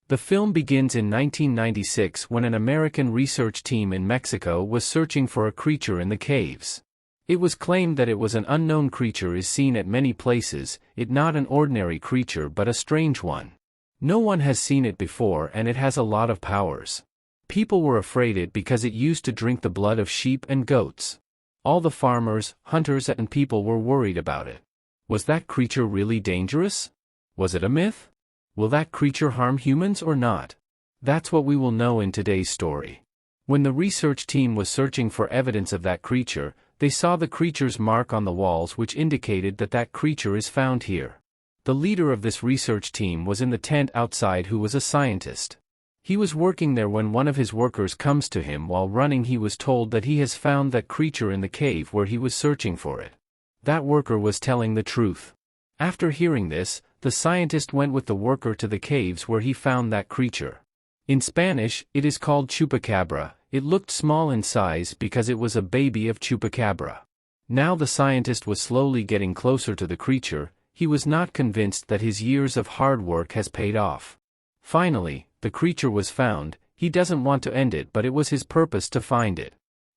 The film begins in 1996 when an American research team in Mexico was searching for a creature in the caves. It was claimed that it was an unknown creature is seen at many places, it not an ordinary creature but a strange one. No one has seen it before and it has a lot of powers. People were afraid it because it used to drink the blood of sheep and goats. All the farmers, hunters and people were worried about it. Was that creature really dangerous? Was it a myth? Will that creature harm humans or not? That's what we will know in today's story. When the research team was searching for evidence of that creature, they saw the creature's mark on the walls which indicated that that creature is found here. The leader of this research team was in the tent outside who was a scientist. He was working there when one of his workers comes to him while running. He was told that he has found that creature in the cave where he was searching for it. That worker was telling the truth. After hearing this, the scientist went with the worker to the caves where he found that creature. In Spanish, it is called Chupacabra. It looked small in size because it was a baby of Chupacabra. Now the scientist was slowly getting closer to the creature. He was not convinced that his years of hard work has paid off. Finally, the creature was found. He doesn't want to end it, but it was his purpose to find it,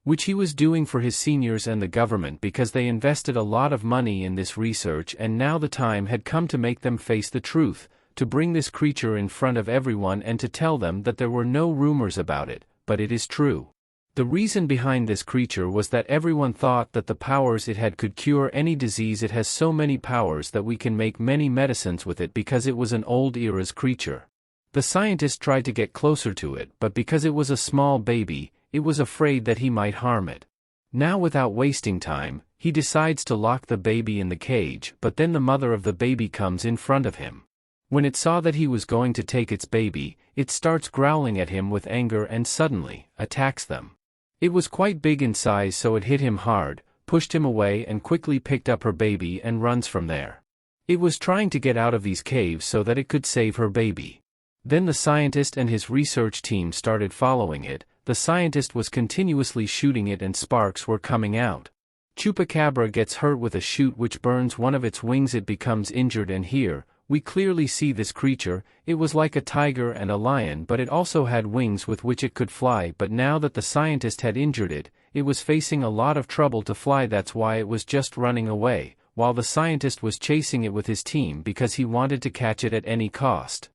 which he was doing for his seniors and the government because they invested a lot of money in this research, and now the time had come to make them face the truth, to bring this creature in front of everyone and to tell them that there were no rumors about it, but it is true. The reason behind this creature was that everyone thought that the powers it had could cure any disease. It has so many powers that we can make many medicines with it because it was an old era's creature. The scientist tried to get closer to it, but because it was a small baby, it was afraid that he might harm it. Now without wasting time, he decides to lock the baby in the cage, but then the mother of the baby comes in front of him. When it saw that he was going to take its baby, it starts growling at him with anger and suddenly attacks them. It was quite big in size, so it hit him hard, pushed him away and quickly picked up her baby and runs from there. It was trying to get out of these caves so that it could save her baby. Then the scientist and his research team started following it. The scientist was continuously shooting it and sparks were coming out. Chupacabra gets hurt with a shoot which burns one of its wings. It becomes injured, and here, we clearly see this creature. It was like a tiger and a lion, but it also had wings with which it could fly. But now that the scientist had injured it, it was facing a lot of trouble to fly. That's why it was just running away, while the scientist was chasing it with his team because he wanted to catch it at any cost.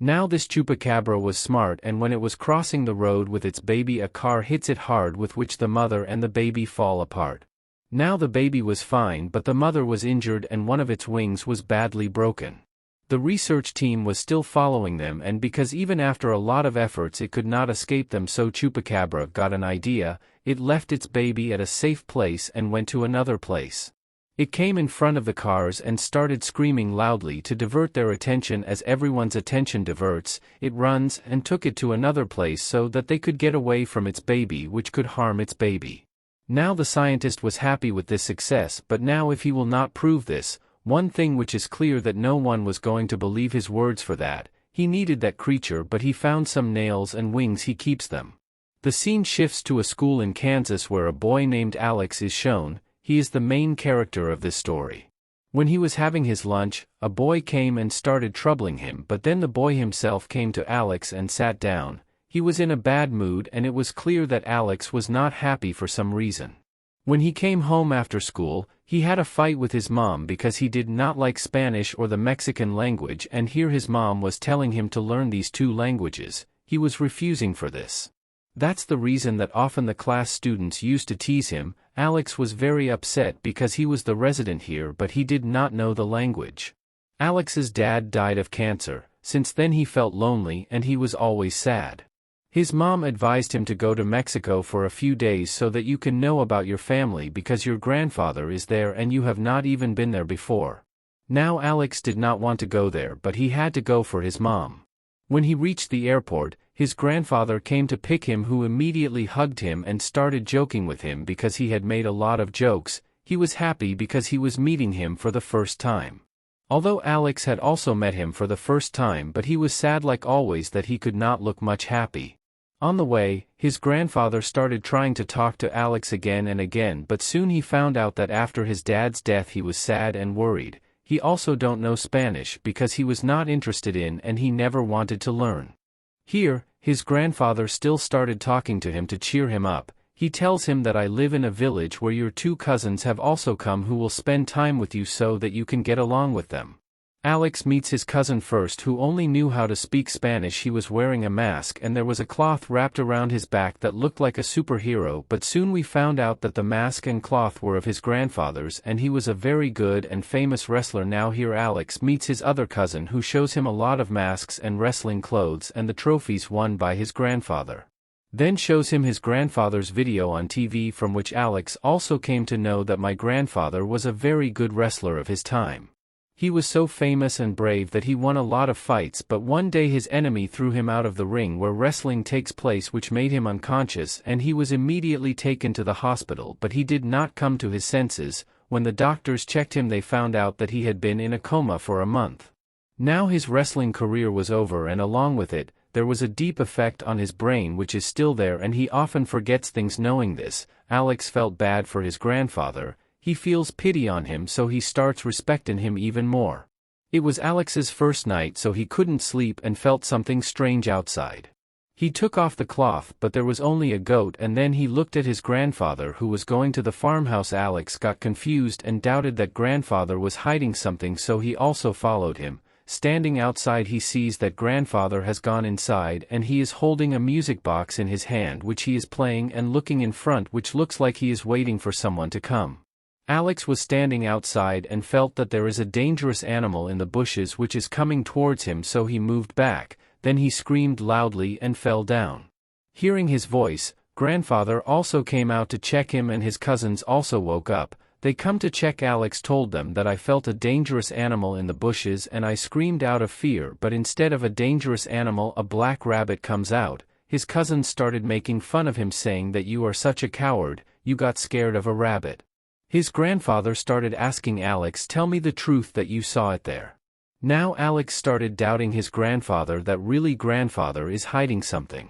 Now this Chupacabra was smart, and when it was crossing the road with its baby, a car hits it hard, with which the mother and the baby fall apart. Now the baby was fine, but the mother was injured and one of its wings was badly broken. The research team was still following them, and because even after a lot of efforts it could not escape them, so Chupacabra got an idea. It left its baby at a safe place and went to another place. It came in front of the cars and started screaming loudly to divert their attention. As everyone's attention diverts, it runs and took it to another place so that they could get away from its baby, which could harm its baby. Now the scientist was happy with this success, but now if he will not prove this, one thing which is clear, that no one was going to believe his words. For that, he needed that creature, but he found some nails and wings. He keeps them. The scene shifts to a school in Kansas where a boy named Alex is shown. He is the main character of this story. When he was having his lunch, a boy came and started troubling him, but then the boy himself came to Alex and sat down. He was in a bad mood, and it was clear that Alex was not happy for some reason. When he came home after school, he had a fight with his mom because he did not like Spanish or the Mexican language, and here his mom was telling him to learn these two languages. He was refusing for this. That's the reason that often the class students used to tease him. Alex was very upset because he was the resident here, but he did not know the language. Alex's dad died of cancer. Since then he felt lonely and he was always sad. His mom advised him to go to Mexico for a few days so that you can know about your family, because your grandfather is there and you have not even been there before. Now Alex did not want to go there, but he had to go for his mom. When he reached the airport, his grandfather came to pick him, who immediately hugged him and started joking with him because he had made a lot of jokes. He was happy because he was meeting him for the first time. Although Alex had also met him for the first time, but he was sad like always that he could not look much happy. On the way, his grandfather started trying to talk to Alex again and again, but soon he found out that after his dad's death he was sad and worried. He also don't know Spanish because he was not interested in and he never wanted to learn. Here, his grandfather still started talking to him to cheer him up. He tells him that I live in a village where your two cousins have also come who will spend time with you so that you can get along with them. Alex meets his cousin first, who only knew how to speak Spanish. He was wearing a mask and there was a cloth wrapped around his back that looked like a superhero, but soon we found out that the mask and cloth were of his grandfather's and he was a very good and famous wrestler. Now here Alex meets his other cousin, who shows him a lot of masks and wrestling clothes and the trophies won by his grandfather. Then shows him his grandfather's video on TV, from which Alex also came to know that my grandfather was a very good wrestler of his time. He was so famous and brave that he won a lot of fights, but one day his enemy threw him out of the ring where wrestling takes place, which made him unconscious, and he was immediately taken to the hospital, but he did not come to his senses. When the doctors checked him, they found out that he had been in a coma for a month. Now his wrestling career was over, and along with it, there was a deep effect on his brain which is still there, and he often forgets things. Knowing this, Alex felt bad for his grandfather. He feels pity on him, so he starts respecting him even more. It was Alex's first night, so he couldn't sleep and felt something strange outside. He took off the cloth, but there was only a goat, and then he looked at his grandfather who was going to the farmhouse. Alex got confused and doubted that grandfather was hiding something, so he also followed him. Standing outside, he sees that grandfather has gone inside and he is holding a music box in his hand which he is playing and looking in front, which looks like he is waiting for someone to come. Alex was standing outside and felt that there is a dangerous animal in the bushes which is coming towards him, so he moved back. Then he screamed loudly and fell down. Hearing his voice, grandfather also came out to check him and his cousins also woke up. They come to check. Alex told them that I felt a dangerous animal in the bushes and I screamed out of fear, but instead of a dangerous animal, a black rabbit comes out. His cousins started making fun of him, saying that you are such a coward, you got scared of a rabbit. His grandfather started asking Alex, tell me the truth that you saw it there. Now Alex started doubting his grandfather, that really grandfather is hiding something.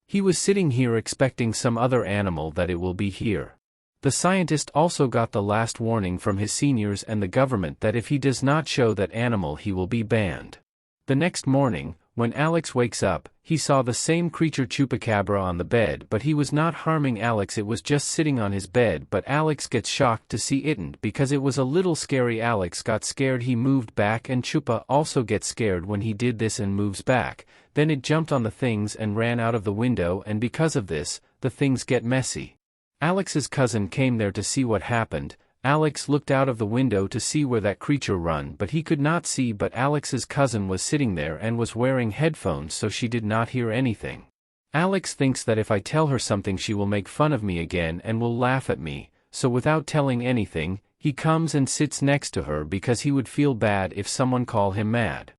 He was sitting here expecting some other animal, that it will be here. The scientist also got the last warning from his seniors and the government that if he does not show that animal he will be banned. The next morning, when Alex wakes up, he saw the same creature Chupacabra on the bed, but he was not harming Alex, it was just sitting on his bed. But Alex gets shocked to see it because it was a little scary. Alex got scared, he moved back, and Chupa also gets scared when he did this and moves back. Then it jumped on the things and ran out of the window, and because of this, the things get messy. Alex's cousin came there to see what happened. Alex looked out of the window to see where that creature run, but he could not see. But Alex's cousin was sitting there and was wearing headphones, so she did not hear anything. Alex thinks that if I tell her something she will make fun of me again and will laugh at me, so without telling anything, he comes and sits next to her because he would feel bad if someone call him mad.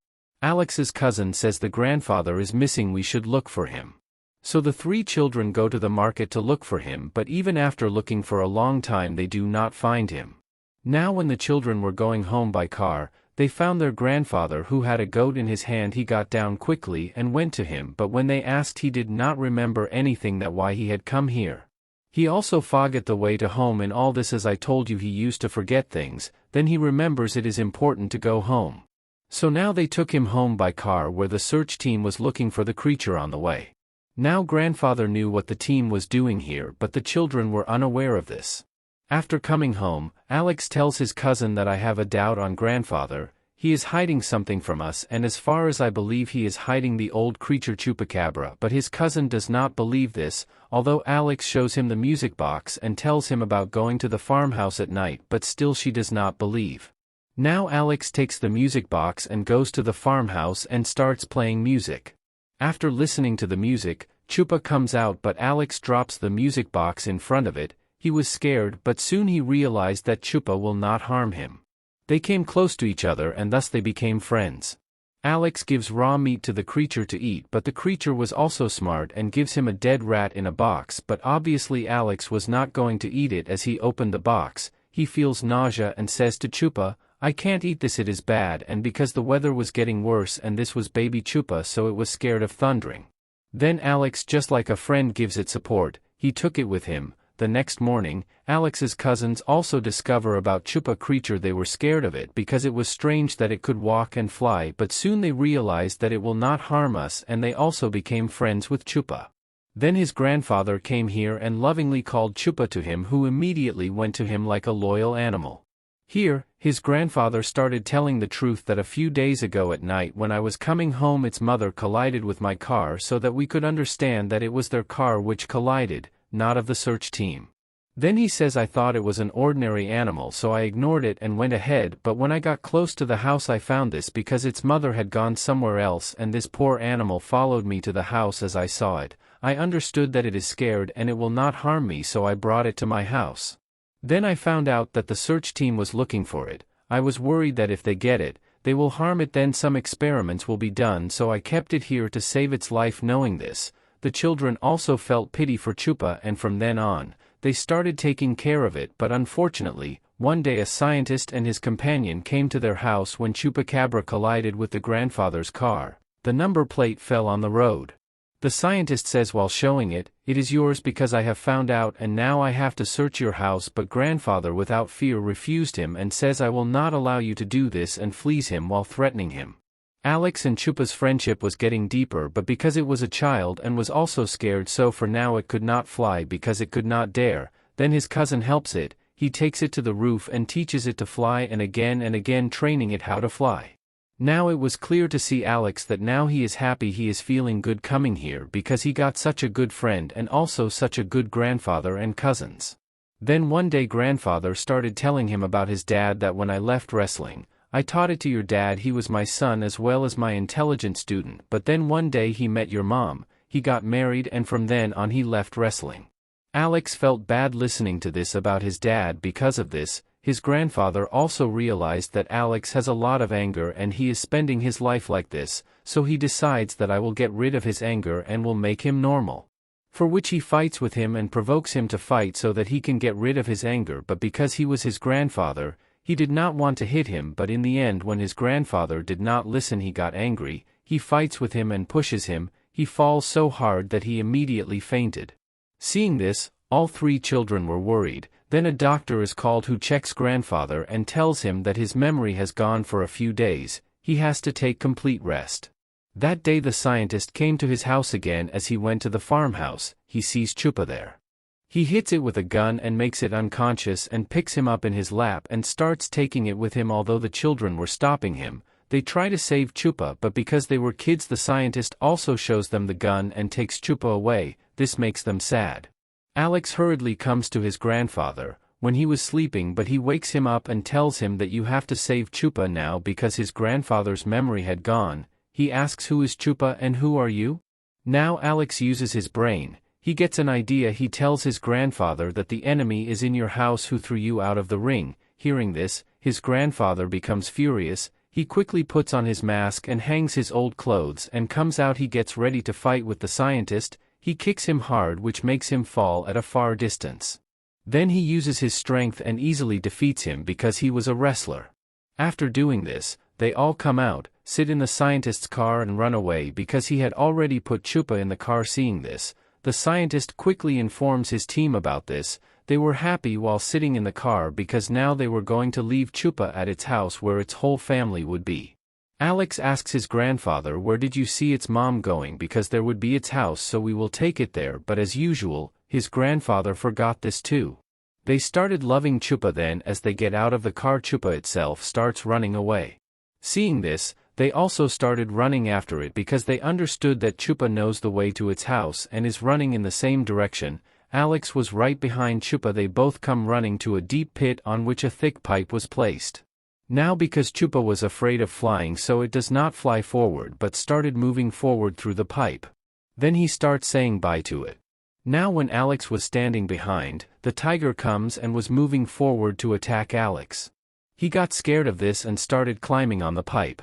Alex's cousin says the grandfather is missing, we should look for him. So the three children go to the market to look for him, but even after looking for a long time they do not find him. Now when the children were going home by car, they found their grandfather who had a goat in his hand. He got down quickly and went to him, but when they asked he did not remember anything, that why he had come here. He also forgot the way to home. In all this, as I told you, he used to forget things, then he remembers it is important to go home. So now they took him home by car where the search team was looking for the creature on the way. Now grandfather knew what the team was doing here, but the children were unaware of this. After coming home, Alex tells his cousin that I have a doubt on grandfather, he is hiding something from us, and as far as I believe he is hiding the old creature Chupacabra. But his cousin does not believe this, although Alex shows him the music box and tells him about going to the farmhouse at night, but still she does not believe. Now Alex takes the music box and goes to the farmhouse and starts playing music. After listening to the music, Chupa comes out, but Alex drops the music box in front of it. He was scared, but soon he realized that Chupa will not harm him. They came close to each other and thus they became friends. Alex gives raw meat to the creature to eat, but the creature was also smart and gives him a dead rat in a box, but obviously Alex was not going to eat it. As he opened the box, he feels nausea and says to Chupa, I can't eat this, it is bad. And because the weather was getting worse and this was baby Chupa, so it was scared of thundering. Then Alex, just like a friend, gives it support. He took it with him. The next morning, Alex's cousins also discover about Chupa creature. They were scared of it because it was strange that it could walk and fly, but soon they realized that it will not harm us, and they also became friends with Chupa. Then his grandfather came here and lovingly called Chupa to him, who immediately went to him like a loyal animal. Here, his grandfather started telling the truth that a few days ago at night when I was coming home its mother collided with my car, so that we could understand that it was their car which collided, not of the search team. Then he says I thought it was an ordinary animal, so I ignored it and went ahead, but when I got close to the house I found this because its mother had gone somewhere else and this poor animal followed me to the house. As I saw it, I understood that it is scared and it will not harm me, so I brought it to my house. Then I found out that the search team was looking for it. I was worried that if they get it, they will harm it, then some experiments will be done, so I kept it here to save its life. Knowing this, the children also felt pity for Chupa, and from then on, they started taking care of it. But unfortunately, one day a scientist and his companion came to their house when Chupacabra collided with the grandfather's car. The number plate fell on the road. The scientist says while showing it, "It is yours because I have found out and now I have to search your house," but grandfather without fear refused him and says, "I will not allow you to do this," and flees him while threatening him. Alex and Chupa's friendship was getting deeper, but because it was a child and was also scared, so for now it could not fly because it could not dare. Then his cousin helps it, he takes it to the roof and teaches it to fly, and again training it how to fly. Now it was clear to see Alex that now he is happy, he is feeling good coming here because he got such a good friend and also such a good grandfather and cousins. Then one day grandfather started telling him about his dad, that when I left wrestling, I taught it to your dad, he was my son as well as my intelligent student, but then one day he met your mom, he got married, and from then on he left wrestling. Alex felt bad listening to this about his dad. Because of this, his grandfather also realized that Alex has a lot of anger and he is spending his life like this, so he decides that I will get rid of his anger and will make him normal. For which he fights with him and provokes him to fight so that he can get rid of his anger, but because he was his grandfather, he did not want to hit him, but in the end when his grandfather did not listen he got angry, he fights with him and pushes him, he falls so hard that he immediately fainted. Seeing this, all three children were worried. Then a doctor is called who checks grandfather and tells him that his memory has gone for a few days, he has to take complete rest. That day the scientist came to his house again. As he went to the farmhouse, he sees Chupa there. He hits it with a gun and makes it unconscious and picks him up in his lap and starts taking it with him. Although the children were stopping him, they try to save Chupa, but because they were kids the scientist also shows them the gun and takes Chupa away. This makes them sad. Alex hurriedly comes to his grandfather, when he was sleeping, but he wakes him up and tells him that you have to save Chupa now because his grandfather's memory had gone. He asks, "Who is Chupa and who are you?" Now Alex uses his brain, he gets an idea. He tells his grandfather that the enemy is in your house who threw you out of the ring. Hearing this, his grandfather becomes furious, he quickly puts on his mask and hangs his old clothes and comes out. He gets ready to fight with the scientist. He kicks him hard, which makes him fall at a far distance. Then he uses his strength and easily defeats him because he was a wrestler. After doing this, they all come out, sit in the scientist's car and run away because he had already put Chupa in the car. Seeing this, the scientist quickly informs his team about this. They were happy while sitting in the car because now they were going to leave Chupa at its house where its whole family would be. Alex asks his grandfather, "Where did you see its mom going? Because there would be its house, so we will take it there," but as usual, his grandfather forgot this too. They started loving Chupa. Then as they get out of the car, Chupa itself starts running away. Seeing this, they also started running after it because they understood that Chupa knows the way to its house and is running in the same direction. Alex was right behind Chupa. They both come running to a deep pit on which a thick pipe was placed. Now because Chupa was afraid of flying, so it does not fly forward but started moving forward through the pipe. Then he starts saying bye to it. Now when Alex was standing behind, the tiger comes and was moving forward to attack Alex. He got scared of this and started climbing on the pipe.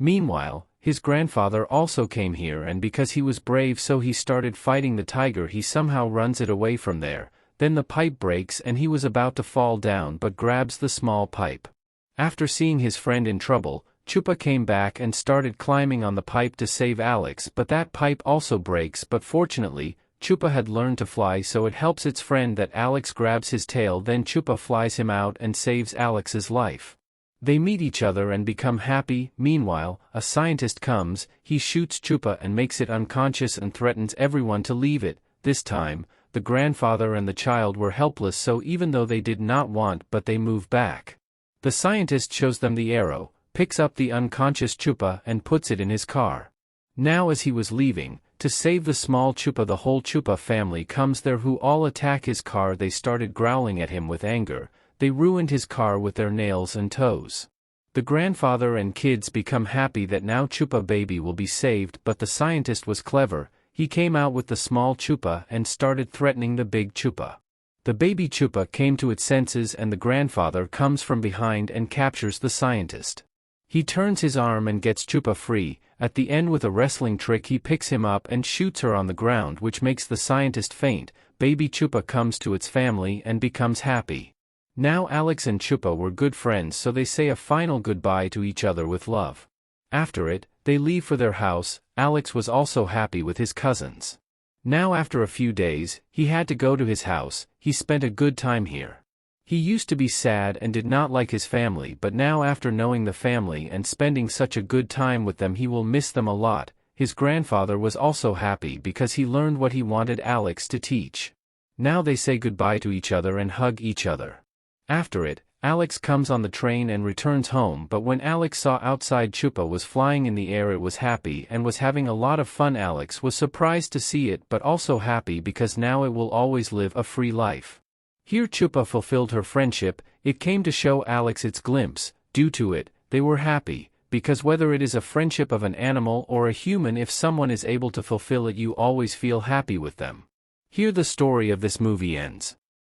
Meanwhile, his grandfather also came here, and because he was brave, so he started fighting the tiger. He somehow runs it away from there. Then the pipe breaks and he was about to fall down but grabs the small pipe. After seeing his friend in trouble, Chupa came back and started climbing on the pipe to save Alex, but that pipe also breaks. But fortunately, Chupa had learned to fly, so it helps its friend that Alex grabs his tail, then Chupa flies him out and saves Alex's life. They meet each other and become happy. Meanwhile, a scientist comes, he shoots Chupa and makes it unconscious and threatens everyone to leave it. This time, the grandfather and the child were helpless, so even though they did not want, but they move back. The scientist shows them the arrow, picks up the unconscious Chupa and puts it in his car. Now as he was leaving, to save the small Chupa, the whole Chupa family comes there, who all attack his car. They started growling at him with anger. They ruined his car with their nails and toes. The grandfather and kids become happy that now Chupa baby will be saved, but the scientist was clever. He came out with the small Chupa and started threatening the big Chupa. The baby Chupa came to its senses and the grandfather comes from behind and captures the scientist. He turns his arm and gets Chupa free. At the end, with a wrestling trick, he picks him up and shoots her on the ground, which makes the scientist faint. Baby Chupa comes to its family and becomes happy. Now Alex and Chupa were good friends, so they say a final goodbye to each other with love. After it, they leave for their house. Alex was also happy with his cousins. Now after a few days, he had to go to his house. He spent a good time here. He used to be sad and did not like his family, but now after knowing the family and spending such a good time with them, he will miss them a lot. His grandfather was also happy because he learned what he wanted Alex to teach. Now they say goodbye to each other and hug each other. After it, Alex comes on the train and returns home, but when Alex saw outside Chupa was flying in the air, it was happy and was having a lot of fun. Alex was surprised to see it, but also happy because now it will always live a free life. Here Chupa fulfilled her friendship. It came to show Alex its glimpse. Due to it, they were happy, because whether it is a friendship of an animal or a human, if someone is able to fulfill it, you always feel happy with them. Here the story of this movie ends.